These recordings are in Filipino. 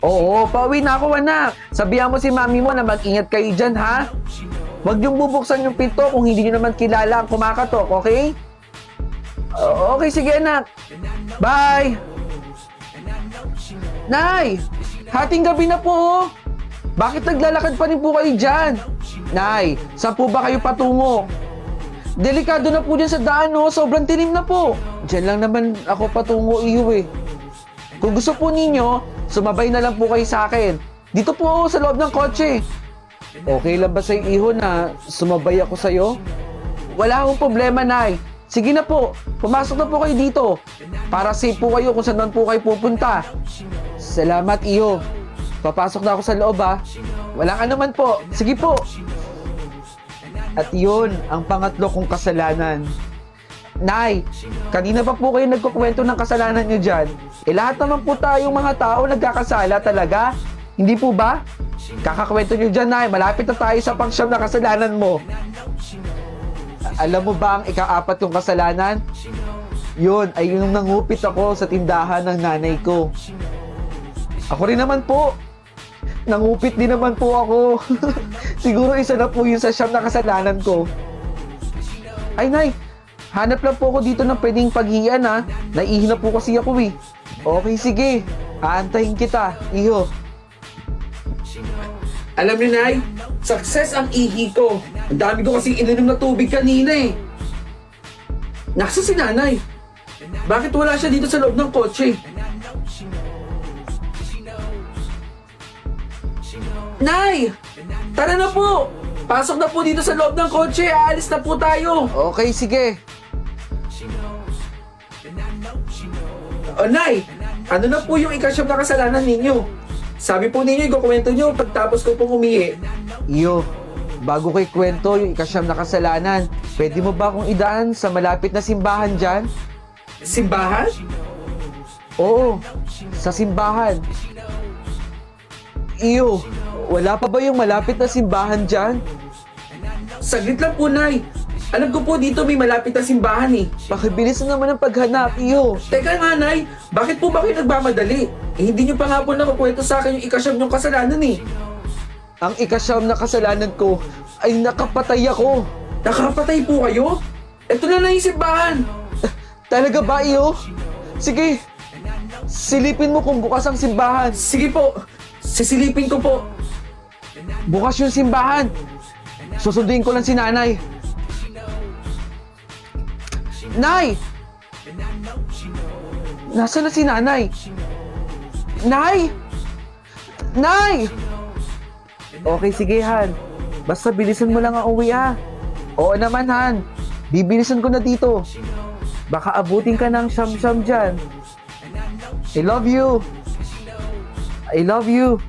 Oo, pauwi na ako anak. Sabihan mo si mami mo na mag-ingat kayo dyan ha. Huwag niyong bubuksan yung pinto kung hindi niyo naman kilala ang kumakatok, okay? Okay, sige anak. Bye! Nay! Hating gabi na po oh. Bakit naglalakad pa rin po kayo dyan? Nay, saan po ba kayo patungo? Delikado na po dyan sa daan oh. Sobrang tilim na po. Diyan lang naman ako patungo iyo eh. Kung gusto po ninyo, sumabay na lang po kayo sa akin. Dito po ako sa loob ng kotse. Okay lang ba sa'yo, Iho, na sumabay ako sa'yo? Wala akong problema, Nay. Sige na po, pumasok na po kayo dito. Para safe po kayo kung saan man po kayo pupunta. Salamat, Iho. Papasok na ako sa loob, ha. Walang anuman po. Sige po. At yun, ang pangatlo kong kasalanan. Nay, kanina pa po kayo nagkukwento ng kasalanan nyo dyan. Lahat naman po tayong mga tao nagkakasala talaga. Hindi po ba? Kakakwento nyo dyan, Nay. Malapit na tayo sa pangsyam na kasalanan mo. Alam mo ba ang ika-apat kong kasalanan? Yun, ay yung nangupit ako sa tindahan ng nanay ko. Ako rin naman po. Nangupit din naman po ako. Siguro isa na po yun sa siyam na kasalanan ko. Ay, Nay. Hanap lang po ako dito ng pwedeng paghiyan ha. Naiihi na po kasi ako eh. Okay, sige. Aantayin kita, Iho. Alam niyo, Nay, success ang ihi ko. Ang dami ko kasing ininom na tubig kanina eh. Nasa si Nanay? Bakit wala siya dito sa loob ng kotse? Nay! Tara na po! Pasok na po dito sa loob ng kotse. Aalis na po tayo. Okay, sige. Nay! Ano na po yung ikasyam na kasalanan ninyo? Sabi po ninyo, ikukwento nyo pagtapos ko pong umihi. Iyo, bago ko'y kwento yung ikasyam na kasalanan, pwede mo ba akong idaan sa malapit na simbahan dyan? Simbahan? Oo, sa simbahan. Iyo, wala pa ba yung malapit na simbahan dyan? Saglit lang po, Nay. Alam ko po dito may malapit na simbahan eh. Pakibilis na naman ang paghanap, iyo. Teka nga, Nay. Bakit po ba kayo nagmamadali? Hindi niyo pa nga po nakukwento sa akin yung ikasyam niyong kasalanan eh. Ang ikasyam na kasalanan ko ay nakapatay ako. Nakapatay po kayo? Ito na yung simbahan. Talaga ba, iyo? Sige. Silipin mo kung bukas ang simbahan. Sige po. Sisilipin ko po. Bukas yung simbahan. Susunduin ko lang si Nanay. Nay! Nasaan na si Nanay? Nay! Nay! Okay, sige, Han. Basta bilisan mo lang ang uwi, ha? Oo naman, Han. Bibilisan ko na dito. Baka abutin ka ng siyam-siyam dyan. I love you. I love you.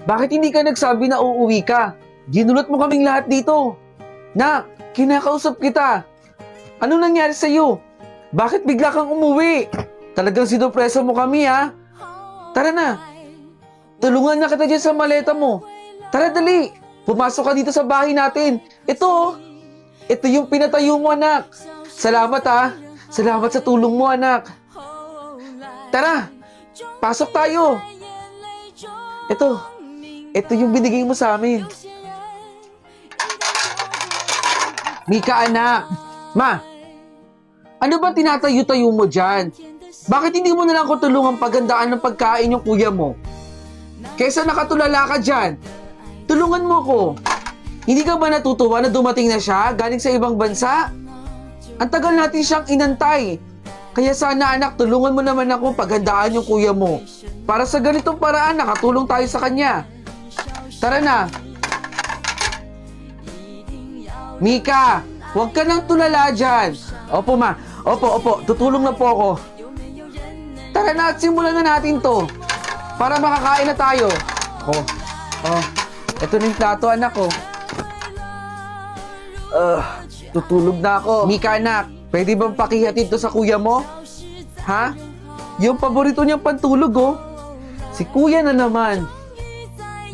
bakit hindi ka nagsabi na uuwi ka? Ginulot mo kaming lahat dito. Nak, kinakausap kita. Ano nangyari sa'yo? Bakit bigla kang umuwi? Talagang sinupresa mo kami, ha? Tara na. Tulungan na kita dyan sa maleta mo. Tara, dali. Pumasok ka dito sa bahay natin. Ito, oh. Ito yung pinatayo mo, anak. Salamat, ha. Salamat sa tulong mo, anak. Tara, pasok tayo. Ito yung binigay mo sa amin. Mika, anak. Ma, ano ba tinatayo-tayo mo dyan? Bakit hindi mo na lang ko tulungan paghandaan ng pagkain yung kuya mo? Kesa nakatulala ka dyan, tulungan mo ko. Hindi ka ba natutuwa na dumating na siya galing sa ibang bansa? Ang tagal natin siyang inantay. Kaya sana anak, tulungan mo naman ako paghandaan yung kuya mo. Para sa ganitong paraan, nakatulong tayo sa kanya. Tara na. Mika, huwag ka nang tulala dyan. Opo, ma. Opo. Tutulong na po ako. Tara na at simulan na natin to. Para makakain na tayo. Ito na yung plato, anak ko. Tutulog na ako. Mika, anak, pwede bang pakihatid to sa kuya mo? Ha? Yung paborito niyang pantulog, oh. Si kuya na naman.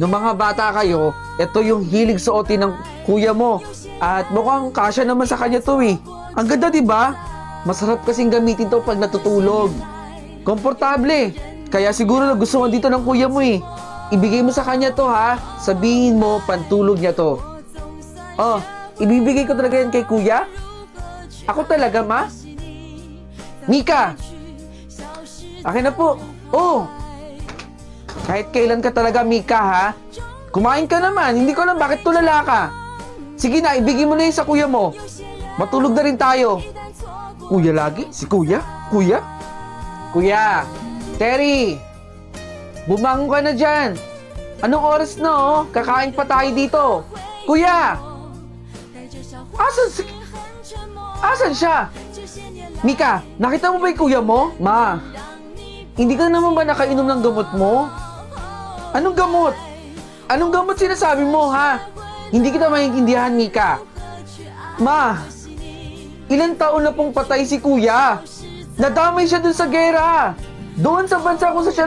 Nung mga bata kayo, ito yung hilig suotin ng kuya mo. At mukhang kasya naman sa kanya to, eh. Ang ganda, diba? Masarap kasing gamitin to pag natutulog. Komportable. Kaya siguro nagustuhan dito ng kuya mo, eh. Ibigay mo sa kanya to, ha? Sabihin mo, pantulog niya to. Oh, ibibigay ko talaga yan kay kuya? Ako talaga, ma? Mika! Akin na po. Oh! Kahit kailan ka talaga, Mika, ha? Kumain ka naman. Hindi ko alam bakit tulala ka. Sige na, ibigay mo na yun sa kuya mo. Matulog na rin tayo. Kuya lagi? Si kuya? Kuya? Kuya! Terry! Bumangon ka na dyan. Anong oras na, oh? Kakain pa tayo dito. Kuya! Asan siya? Mika, nakita mo ba yung kuya mo? Ma, hindi ka naman ba nakainom ng gamot mo? Anong gamot? Anong gamot sinasabi mo, ha? Hindi kita maintindihan, Mika. Ma, ilang taon na pong patay si kuya. Nadamay siya dun sa gera. Doon sa bansa kung saan siya